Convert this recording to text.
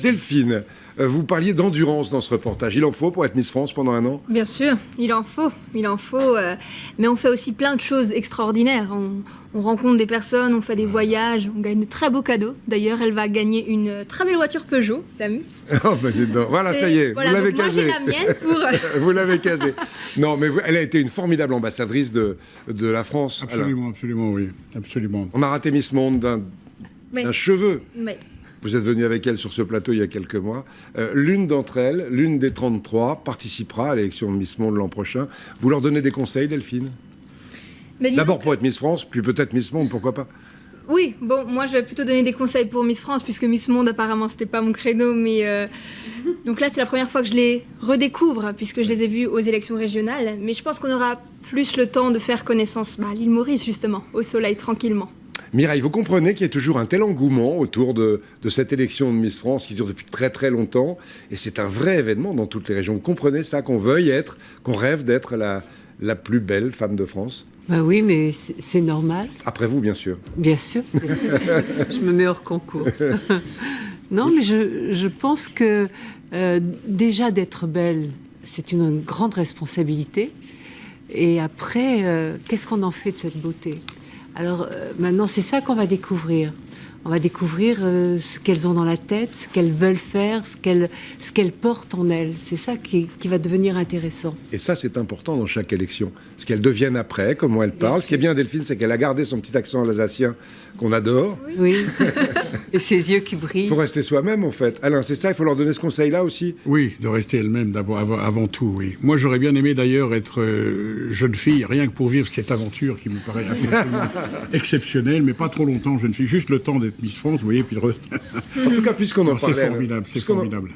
Delphine, vous parliez d'endurance dans ce reportage. Il en faut pour être Miss France pendant un an? Bien sûr, il en faut. Mais on fait aussi plein de choses extraordinaires. On rencontre des personnes, on fait des voyages, on gagne de très beaux cadeaux. D'ailleurs, elle va gagner une très belle voiture Peugeot, la Miss. Oh, ben dis donc. Voilà, ça y est, voilà, vous l'avez moi, casé. j'ai la mienne pour... Vous l'avez casé. Non, mais elle a été une formidable ambassadrice de la France. Absolument, Alors, absolument, oui. Absolument. on a raté Miss Monde d'un cheveu. Mais... Vous êtes venu avec elle sur ce plateau il y a quelques mois. L'une d'entre elles, l'une des 33, participera à l'élection de Miss Monde l'an prochain. Vous leur donnez des conseils, Delphine? D'abord pour être Miss France, puis peut-être Miss Monde, pourquoi pas? Oui, bon, moi je vais plutôt donner des conseils pour Miss France, puisque Miss Monde, apparemment, c'était pas mon créneau, mais... Donc là, c'est la première fois que je les redécouvre, puisque je les ai vus aux élections régionales. Mais je pense qu'on aura plus le temps de faire connaissance à l'île Maurice, justement, au soleil, tranquillement. Mireille, vous comprenez qu'il y a toujours un tel engouement autour de cette élection de Miss France qui dure depuis très très longtemps, et c'est un vrai événement dans toutes les régions. Vous comprenez ça, qu'on veuille être, qu'on rêve d'être la plus belle femme de France? Bah oui, mais c'est normal. Après vous, bien sûr. Bien sûr, bien sûr. Je me mets hors concours. Non, mais je pense que déjà d'être belle, c'est une grande responsabilité. Et après, qu'est-ce qu'on en fait de cette beauté? Alors maintenant, c'est ça qu'on va découvrir. On va découvrir ce qu'elles ont dans la tête, ce qu'elles veulent faire, ce qu'elles portent en elles. C'est ça qui va devenir intéressant. Et ça, c'est important dans chaque élection. Ce qu'elles deviennent après, comment elles parlent. Ce qui est bien, Delphine, c'est qu'elle a gardé son petit accent alsacien qu'on adore. Oui. Et ses yeux qui brillent. Il faut rester soi-même, en fait. Alain, c'est ça, il faut leur donner ce conseil-là aussi? Oui, de rester elle-même avant tout, oui. Moi, j'aurais bien aimé d'ailleurs être jeune fille, rien que pour vivre cette aventure qui me paraît absolument exceptionnelle, mais pas trop longtemps jeune fille, juste le temps d'être Miss France, vous voyez, puis En tout cas, puisqu'on en parlait... C'est formidable, c'est formidable.